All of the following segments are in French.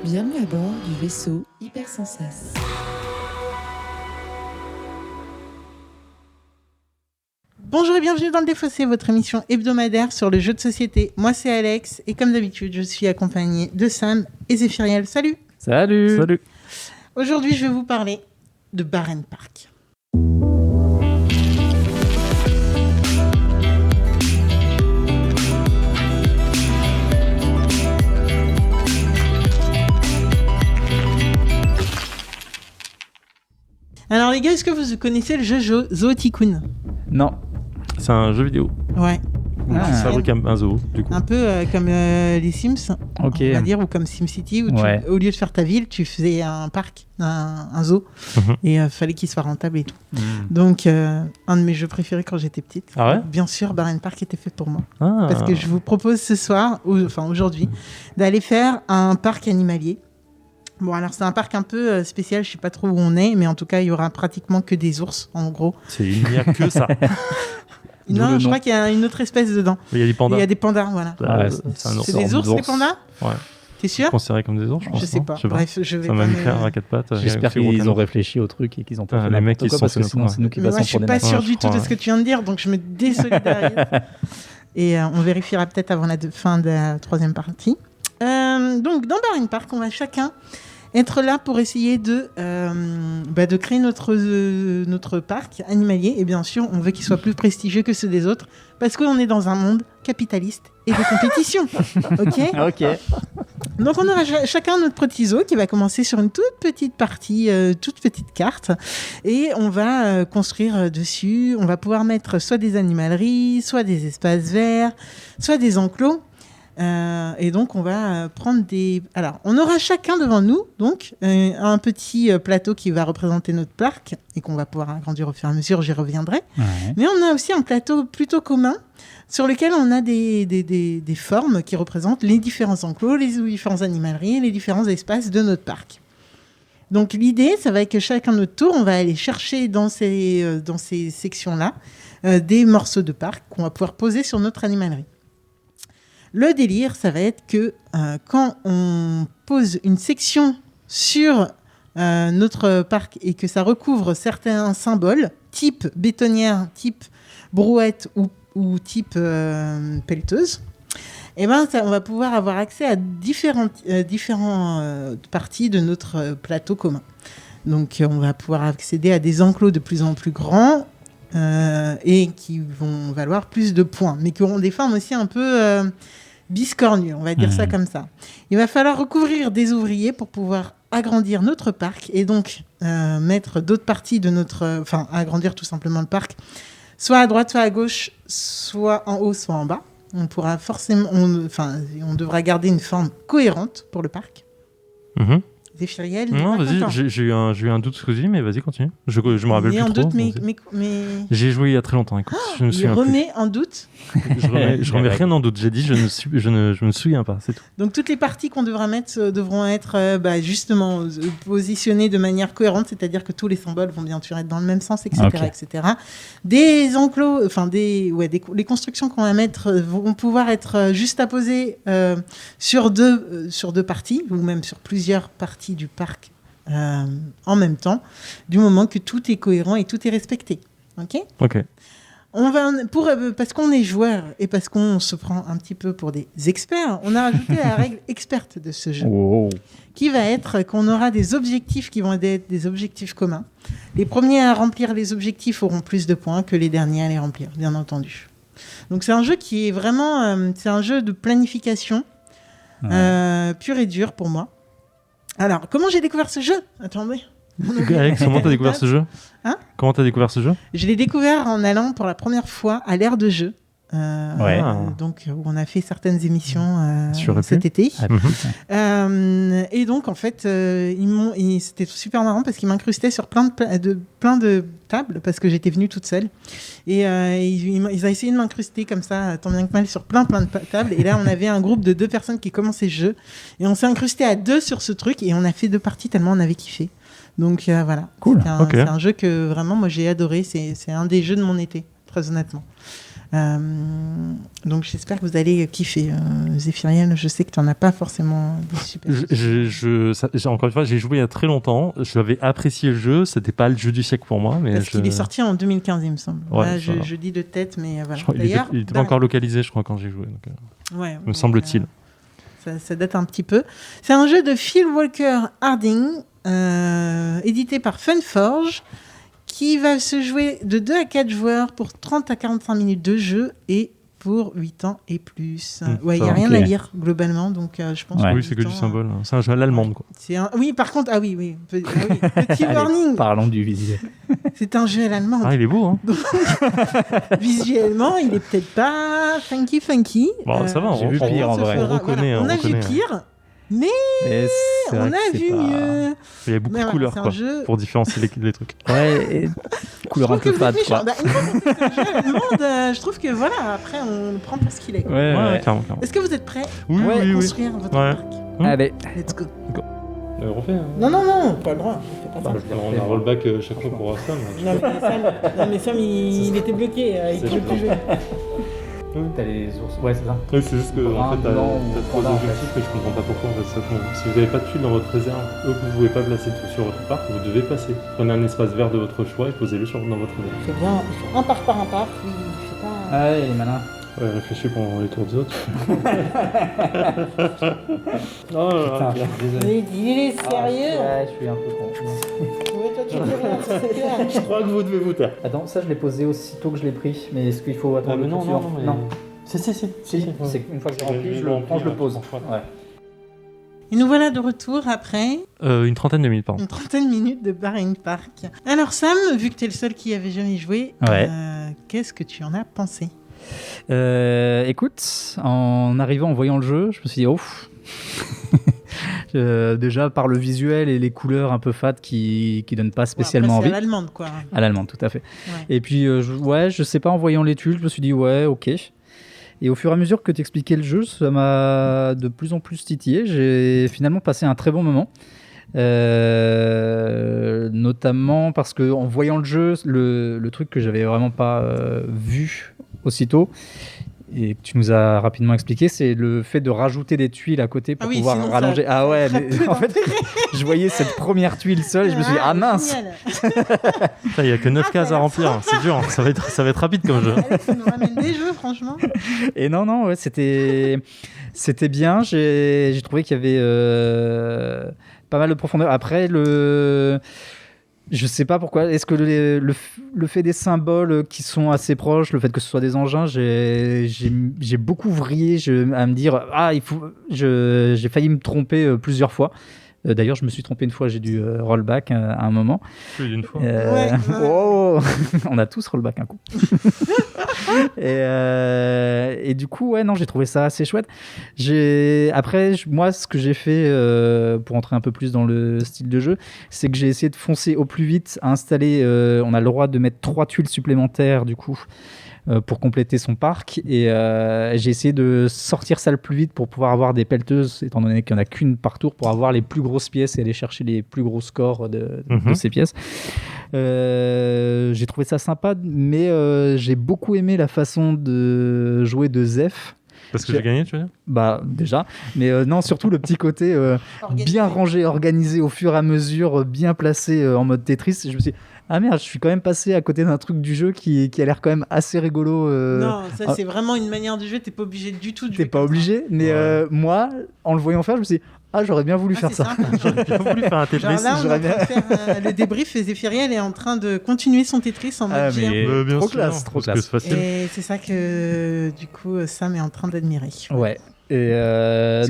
Bienvenue à bord du vaisseau Hypersensas. Bonjour et bienvenue dans le Défaussé, votre émission hebdomadaire sur le jeu de société. Moi c'est Alex et comme d'habitude je suis accompagné de Sam et Zéphiriel. Salut. Salut. Aujourd'hui je vais vous parler de Baren Park. Alors les gars, est-ce que vous connaissez le jeu Zoo-Tycoon ? Non. C'est un jeu vidéo. Ouais. Qui fabrique un zoo, du coup. Un peu comme les Sims, Ok. on va dire, ou comme SimCity, où Ouais. au lieu de faire ta ville, tu faisais un parc, un zoo, et fallait qu'il soit rentable et tout. Donc, un de mes jeux préférés quand j'étais petite. Ah ouais ? Bien sûr, Baren Park était fait pour moi. Ah. Parce que je vous propose ce soir, aujourd'hui, d'aller faire un parc animalier. Bon, alors c'est un parc un peu spécial, je sais pas trop où on est, mais en tout cas, il y aura pratiquement que des ours, en gros. Il n'y a que ça. Non, je crois qu'il y a une autre espèce dedans. Il y a des pandas. Il y a des pandas, voilà. C'est un ours. C'est des ours, les pandas ? Ouais. T'es sûr ? Considérés comme des ours, je pense. Je sais pas. Bref, je vais C'est un pas mammifère à quatre pattes. J'espère qu'ils ont réfléchi au truc et qu'ils ont pas fait les mecs n'importe qui quoi, sont parce que chez sinon nous, c'est nous qui Mais moi, passons je suis pour des pas nazis. sûre je du tout crois, de ce que tu viens de dire, donc je me désolidarise. Et on vérifiera peut-être avant la fin de la troisième partie. Donc, dans Baren Park, on va chacun être là pour essayer de créer notre parc animalier. Et bien sûr, on veut qu'il soit plus prestigieux que ceux des autres, parce qu'on est dans un monde capitaliste et de compétition. Ok. Donc, on aura chacun notre petit zoo qui va commencer sur une toute petite partie, toute petite carte. Et on va construire dessus. On va pouvoir mettre soit des animaleries, soit des espaces verts, soit des enclos. Et donc, on va prendre des... Alors, on aura chacun devant nous, donc, un petit plateau qui va représenter notre parc et qu'on va pouvoir agrandir au fur et à mesure, j'y reviendrai. Ouais. Mais on a aussi un plateau plutôt commun sur lequel on a des formes qui représentent les différents enclos, les différents animaleries, les différents espaces de notre parc. Donc, l'idée, ça va être que chacun notre tour, on va aller chercher dans ces sections-là des morceaux de parc qu'on va pouvoir poser sur notre animalerie. Le délire, ça va être que quand on pose une section sur notre parc et que ça recouvre certains symboles, type bétonnière, type brouette ou type pelleteuse, eh ben, on va pouvoir avoir accès à différentes parties de notre plateau commun. Donc, on va pouvoir accéder à des enclos de plus en plus grands et qui vont valoir plus de points, mais qui auront des formes aussi un peu... biscornu, on va dire ça comme ça. Il va falloir recouvrir des ouvriers pour pouvoir agrandir notre parc et donc mettre d'autres parties de notre... Enfin, agrandir tout simplement le parc, soit à droite, soit à gauche, soit en haut, soit en bas. On pourra forcément... on devra garder une forme cohérente pour le parc. Zéphiriel, Non, vas-y, j'ai eu un doute ce que tu dis, mais vas-y, continue. Je me rappelle plus en trop. doute, mais... J'ai joué il y a très longtemps, écoute. Je me Il souviens remet en doute. je remets rien en doute. J'ai dit, je me souviens pas, c'est tout. Donc, toutes les parties qu'on devra mettre devront être justement positionnées de manière cohérente, c'est-à-dire que tous les symboles vont bien sûr être dans le même sens, etc. Okay. etc. Des enclos, les constructions qu'on va mettre vont pouvoir être juste à poser sur deux parties, ou même sur plusieurs parties du parc en même temps, du moment que tout est cohérent et tout est respecté. Ok. On va, parce qu'on est joueur et parce qu'on se prend un petit peu pour des experts, on a ajouté la règle experte de ce jeu, qui va être qu'on aura des objectifs qui vont être des objectifs communs. Les premiers à remplir les objectifs auront plus de points que les derniers à les remplir, bien entendu. Donc c'est un jeu qui est vraiment... c'est un jeu de planification pur et dur pour moi. Alors, comment j'ai découvert ce jeu ? Attendez. Alex, comment t'as découvert ce jeu ? Comment t'as découvert ce jeu ? Je l'ai découvert en allant pour la première fois à l'Aire de jeu. Donc, où on a fait certaines émissions cet été. Et donc, en fait, c'était super marrant parce qu'ils m'incrustaient sur plein de tables parce que j'étais venue toute seule. Et ils ont essayé de m'incruster comme ça, tant bien que mal, sur plein de tables. Et là, on avait un groupe de 2 personnes qui commençaient le jeu. Et on s'est incrusté à 2 sur ce truc et on a fait 2 parties tellement on avait kiffé. Donc, voilà. Cool. C'est un jeu que vraiment, moi, j'ai adoré. C'est un des jeux de mon été, très honnêtement. Donc j'espère que vous allez kiffer. Zéphiriel, je sais que tu n'en as pas forcément des super. Encore une fois, j'ai joué il y a très longtemps. J'avais apprécié le jeu. C'était pas le jeu du siècle pour moi. Mais Parce qu'il est sorti en 2015, il me semble. Ouais, là, je dis de tête, mais voilà. D'ailleurs, il n'était pas encore localisé, je crois, quand j'ai joué. Donc, me semble-t-il. Ça date un petit peu. C'est un jeu de Phil Walker Harding, édité par Funforge, qui va se jouer de 2 à 4 joueurs pour 30 à 45 minutes de jeu et pour 8 ans et plus. Il n'y a rien à lire globalement, donc je pense que oui, c'est que du symbole. C'est un jeu à l'allemande, quoi. Oui, par contre, petit warning. Parlons du visuel. C'est un jeu à l'allemande. Ah, il est beau, hein. Donc, visuellement, il est peut-être pas funky. Bon, ça va, j'ai vu pire en vrai. On reconnaît. On a vu pire. Mais on a vu mieux. Il y a beaucoup de couleurs, quoi, pour différencier les trucs. Ouais, et couleurs un peu fades, quoi. Une fois qu'on fait que c'est un jeu allemande, je trouve que voilà, après on le prend pour ce qu'il est. Ouais, clairement. Est-ce que vous êtes prêts à construire votre parc Allez, let's go. On refait. Non, pas le droit. On a un rollback chaque fois pour Sam. Non, mais Sam, il était bloqué. Il pouvait plus jouer. T'as les ours. Ouais, c'est ça. Oui, c'est juste que en fait, t'as 3 objectifs, mais je comprends pas pourquoi. En fait, si vous n'avez pas de tuiles dans votre réserve, ou que vous ne pouvez pas placer tout sur votre parc, vous devez passer. Prenez un espace vert de votre choix et posez-le dans votre réserve. C'est bien. Il faut un parc par un parc. Oui, il faut pas. Ah ouais, il est malin. Ouais, réfléchis pendant les tours des autres. Putain, je suis désolé. Il est sérieux. Ouais, je suis un peu con. Ouais, toi, tu dis rien, c'est clair. Je crois que vous devez vous taire. Attends, ça je l'ai posé aussitôt que je l'ai pris, mais est-ce qu'il faut attendre le tour suivant ? Non. Si. C'est une fois que j'ai rempli, je le prends, je le pose. Ouais. Et nous voilà de retour après Une trentaine de minutes, pardon. une trentaine de minutes de Bahreïn Park. Alors Sam, vu que tu es le seul qui avait jamais joué, Ouais. Qu'est-ce que tu en as pensé ? Écoute, en arrivant, en voyant le jeu, je me suis dit, ouf. Déjà par le visuel et les couleurs un peu fades qui donnent pas spécialement après, envie. c'est à l'allemande, quoi. À l'allemande, tout à fait. Ouais. Et puis, je sais pas, en voyant les tuiles, je me suis dit, ouais, ok. Et au fur et à mesure que tu expliquais le jeu, ça m'a de plus en plus titillé. J'ai finalement passé un très bon moment. Notamment parce qu'en voyant le jeu, le truc que j'avais vraiment pas vu aussitôt, et que tu nous as rapidement expliqué, c'est le fait de rajouter des tuiles à côté pour pouvoir rallonger. Ah ouais, mais en fait, je voyais cette première tuile seule et je me suis dit, ah mince. Il n'y a que 9 cases à remplir, c'est dur, ça va être rapide comme jeu. Ça nous ramène des jeux, franchement. Et non, ouais, c'était bien, j'ai trouvé qu'il y avait pas mal de profondeur. Après, je sais pas pourquoi. Est-ce que le fait des symboles qui sont assez proches, le fait que ce soit des engins, j'ai beaucoup vrillé à me dire j'ai failli me tromper plusieurs fois. D'ailleurs, je me suis trompé une fois, j'ai dû rollback à un moment. Plus d'une fois. Oh on a tous rollback un coup. Et du coup, ouais, non, j'ai trouvé ça assez chouette. Après, moi, ce que j'ai fait pour entrer un peu plus dans le style de jeu, c'est que j'ai essayé de foncer au plus vite à installer. On a le droit de mettre 3 tuiles supplémentaires, du coup, pour compléter son parc. Et j'ai essayé de sortir ça le plus vite pour pouvoir avoir des pelleteuses, étant donné qu'il n'y en a qu'une par tour, pour avoir les plus grosses pièces et aller chercher les plus gros scores de ces pièces. J'ai trouvé ça sympa, mais j'ai beaucoup aimé la façon de jouer de Zef. Parce que j'ai gagné, tu veux dire ? Bah, déjà. Mais non, surtout le petit côté bien rangé, organisé au fur et à mesure, bien placé en mode Tetris. Je me suis dit, ah merde, je suis quand même passé à côté d'un truc du jeu qui a l'air quand même assez rigolo. Non, ça c'est vraiment une manière de jouer, t'es pas obligé du tout de jouer. T'es pas obligé, mais moi, en le voyant faire, je me suis dit, j'aurais bien voulu faire ça. J'aurais bien voulu faire un Tetris. Genre là, on est en train de faire le débrief et Zéphiriel est en train de continuer son Tetris en mode mais bien trop sûr, classe, trop classe. C'est facile. Et c'est ça que, du coup, Sam est en train d'admirer. Ouais. Et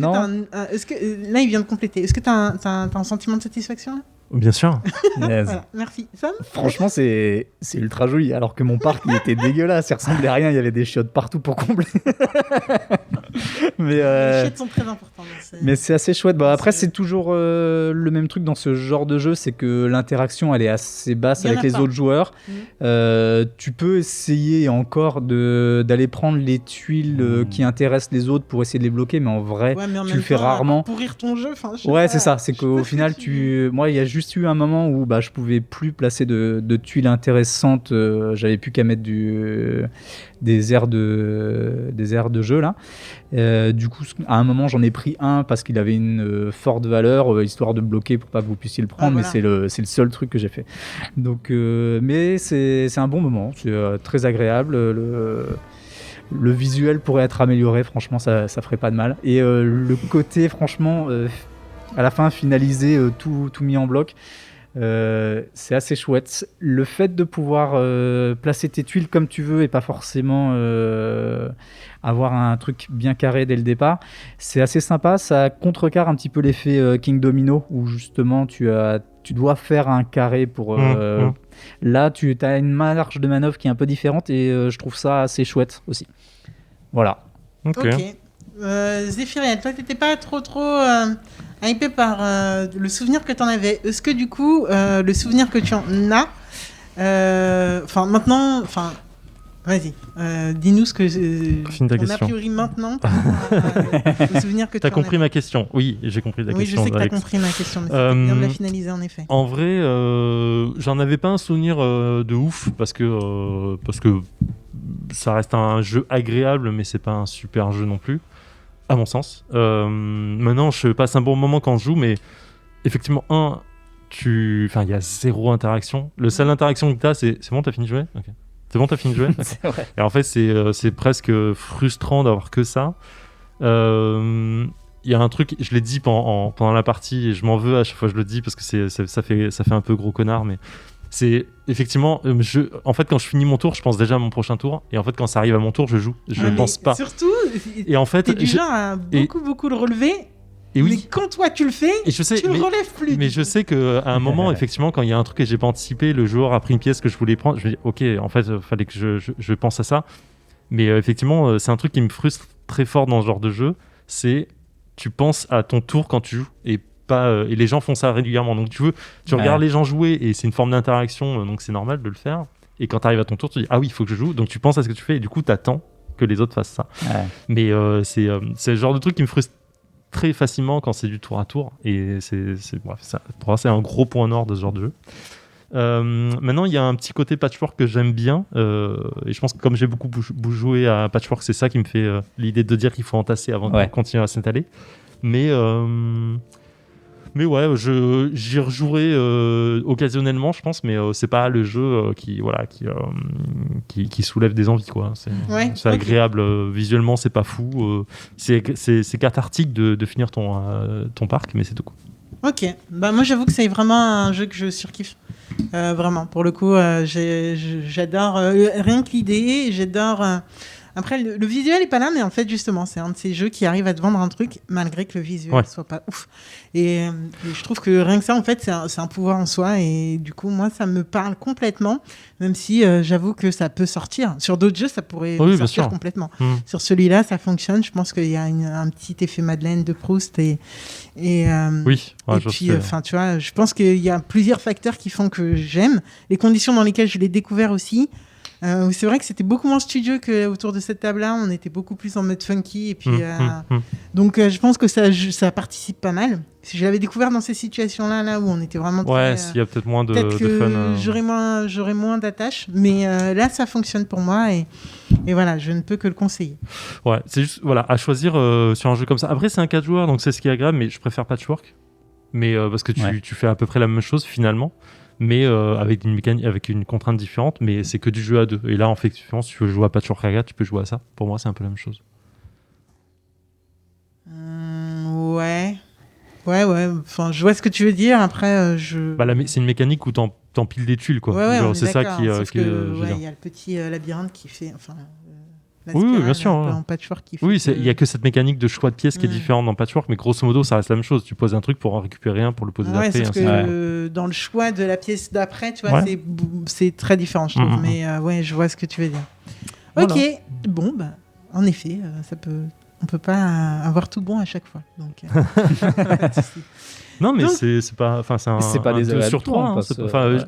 non. Est-ce que là, il vient de compléter. Est-ce que t'as un sentiment de satisfaction là ? Bien sûr. Yes. Voilà, merci. Sam ? Franchement, c'est ultra joli. Alors que mon parc, il était dégueulasse. Il ressemblait à rien. Il y avait des chiottes partout pour combler. Mais, Les chutes sont très importantes. mais c'est assez chouette. Bon, après, c'est toujours le même truc dans ce genre de jeu, c'est que l'interaction, elle est assez basse Il y en avec a les pas. autres joueurs. Tu peux essayer encore d'aller prendre les tuiles qui intéressent les autres pour essayer de les bloquer, mais en vrai, Ouais, mais en tu même le fais temps, rarement. Pourrir ton jeu. Je sais Ouais, pas. c'est ça. C'est Je sais pas qu'au ce que final, moi, il y a juste eu un moment où je pouvais plus placer de tuiles intéressantes. J'avais plus qu'à mettre des aires de jeu là. Du coup, à un moment, j'en ai pris un parce qu'il avait une forte valeur, histoire de bloquer pour pas que vous puissiez le prendre. voilà. Mais c'est le seul truc que j'ai fait. Donc, mais c'est un bon moment. C'est très agréable. Le visuel pourrait être amélioré. Franchement, ça ferait pas de mal. Et le côté, franchement, à la fin, finalisé, tout mis en bloc. C'est assez chouette. Le fait de pouvoir placer tes tuiles comme tu veux et pas forcément avoir un truc bien carré dès le départ, c'est assez sympa. Ça contrecarre un petit peu l'effet King Domino où justement tu dois faire un carré pour... Là, tu as une marge de manœuvre qui est un peu différente et je trouve ça assez chouette aussi. Voilà. Ok. Zéphiriel, toi, t'étais pas trop hypé par le souvenir que t'en avais. Est-ce que du coup, le souvenir que tu en as, maintenant, vas-y, dis-nous ce que Finis ta a question. priori maintenant, le souvenir que tu T'as en compris avais. ma question? Oui, j'ai compris ta Oui, question. je sais que t'as Alex. compris ma question, mais c'était bien de la finaliser en effet. En vrai, j'en avais pas un souvenir de ouf parce que ça reste un jeu agréable, mais c'est pas un super jeu non plus, à mon sens. Maintenant, je passe un bon moment quand je joue, mais effectivement, il y a zéro interaction. Le seule interaction que t'as, c'est bon, t'as fini de jouer? Ok. C'est bon, t'as fini de jouer? C'est vrai. Et en fait, c'est presque frustrant d'avoir que ça. Il y a un truc, je l'ai dit pendant la partie, et je m'en veux à chaque fois que je le dis parce que ça fait un peu gros connard, mais c'est effectivement, en fait, quand je finis mon tour, je pense déjà à mon prochain tour, et en fait, quand ça arrive à mon tour, je joue. Je ne pense pas. Surtout, Et en fait, t'es du genre à beaucoup le relever. et oui. Mais quand toi tu le fais, Et je sais, tu le relèves plus. mais je sais qu'à un moment, effectivement, quand il y a un truc que j'ai pas anticipé, le joueur a pris une pièce que je voulais prendre, je me dis, ok, en fait, fallait que je pense à ça. Mais effectivement, c'est un truc qui me frustre très fort dans ce genre de jeu, c'est tu penses à ton tour quand tu joues et pas et les gens font ça régulièrement. Donc tu regardes les gens jouer et c'est une forme d'interaction, donc c'est normal de le faire. Et quand tu arrives à ton tour, tu dis ah oui, il faut que je joue. Donc tu penses à ce que tu fais et du coup tu attends que les autres fassent ça. Ouais. Mais c'est le genre de truc qui me frustre très facilement quand c'est du tour à tour et bref, ça, pour moi c'est un gros point noir de ce genre de jeu. Maintenant il y a un petit côté patchwork que j'aime bien et je pense que comme j'ai beaucoup joué à patchwork, c'est ça qui me fait l'idée de dire qu'il faut entasser avant de continuer à s'étaler. Mais ouais, j'y rejouerai occasionnellement, je pense, mais c'est pas le jeu qui soulève des envies, quoi. C'est agréable visuellement, c'est pas fou. C'est cathartique de finir ton parc, mais c'est tout. Ok, moi j'avoue que c'est vraiment un jeu que je surkiffe. Vraiment, pour le coup, j'adore rien que l'idée, j'adore. Après, le visuel est pas là, mais en fait, justement, c'est un de ces jeux qui arrive à te vendre un truc malgré que le visuel soit pas ouf. Et je trouve que rien que ça, en fait, c'est un pouvoir en soi. Et du coup, moi, ça me parle complètement, même si j'avoue que ça peut sortir. Sur d'autres jeux, ça pourrait sortir complètement. Sur celui-là, ça fonctionne. Je pense qu'il y a un petit effet Madeleine de Proust. Et puis, tu vois, je pense qu'il y a plusieurs facteurs qui font que j'aime. Les conditions dans lesquelles je l'ai découvert aussi. C'est vrai que c'était beaucoup moins studieux qu'autour de cette table-là. On était beaucoup plus en mode funky. Et puis, donc, je pense que ça participe pas mal. Si je l'avais découvert dans ces situations-là, là où on était vraiment très... s'il y a peut-être moins de fun. J'aurais moins d'attache. Mais là, ça fonctionne pour moi. Et voilà, je ne peux que le conseiller. Ouais, c'est juste à choisir sur un jeu comme ça. Après, c'est un 4 joueurs, donc c'est ce qui est agréable. Mais je préfère Patchwork. Mais parce que tu fais à peu près la même chose finalement. Mais avec une contrainte différente, mais c'est que du jeu à deux. Et là, en fait, si tu veux jouer à Patchwork Saga, tu peux jouer à ça. Pour moi, c'est un peu la même chose. Ouais. Enfin, je vois ce que tu veux dire. Après, c'est une mécanique où t'empiles des tuiles, quoi. Ouais, c'est ça qui. Sauf que, il y a le petit labyrinthe qui fait. Enfin, oui, bien sûr. En Patchwork qui fait. Oui, il y a que cette mécanique de choix de pièces qui est différente dans Patchwork, mais grosso modo, ça reste la même chose. Tu poses un truc pour en récupérer un, pour le poser après. Sauf que dans le choix de la pièce d'après, tu vois, c'est très différent, je trouve. Mais je vois ce que tu veux dire. Voilà. Ok, bon, en effet, ça peut On peut pas avoir tout bon à chaque fois. Donc, pas de souci. Non, mais Donc- c'est pas. Enfin, c'est un. C'est pas un des 2 sur aléatoires, 3. hein, parce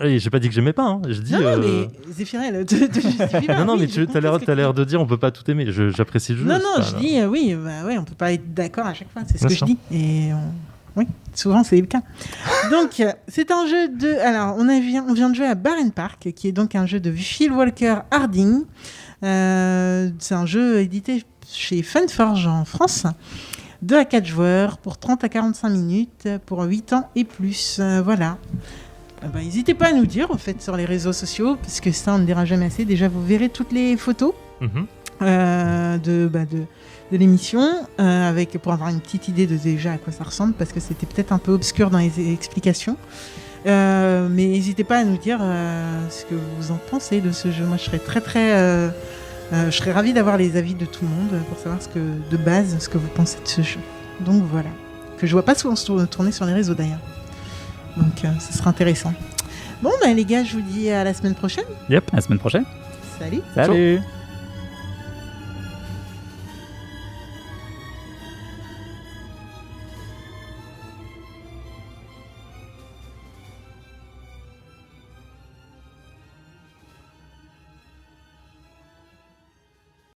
que- J'ai pas dit que j'aimais pas. Hein. Je dis. Non, mais Zéphirel, te justifie pas. Non, Oui, mais je t'as comprends ce que l'air tu dis. de dire on peut pas tout aimer. J'apprécie le jeu. Non, c'est non, pas- je dis oui, bah ouais, on peut pas être d'accord à chaque fois, c'est ce Bien que sûr. je dis. Et oui, souvent c'est le cas. Donc, c'est un jeu de. Alors, on vient de jouer à Barren Park, qui est donc un jeu de Phil Walker Harding. C'est un jeu édité chez Funforge en France. 2 à 4 joueurs pour 30 à 45 minutes pour 8 ans et plus. Voilà. N'hésitez pas à nous dire en fait sur les réseaux sociaux, parce que ça on ne dira jamais assez. Déjà, vous verrez toutes les photos Mhm. de l'émission pour avoir une petite idée de déjà à quoi ça ressemble, parce que c'était peut-être un peu obscur dans les explications. Mais n'hésitez pas à nous dire ce que vous en pensez de ce jeu. Moi, je serais je serais ravie d'avoir les avis de tout le monde pour savoir de base ce que vous pensez de ce jeu. Donc voilà, que je vois pas souvent tourner sur les réseaux d'ailleurs. Donc ce sera intéressant. Bon, les gars, je vous dis à la semaine prochaine. À la semaine prochaine. Salut. Salut.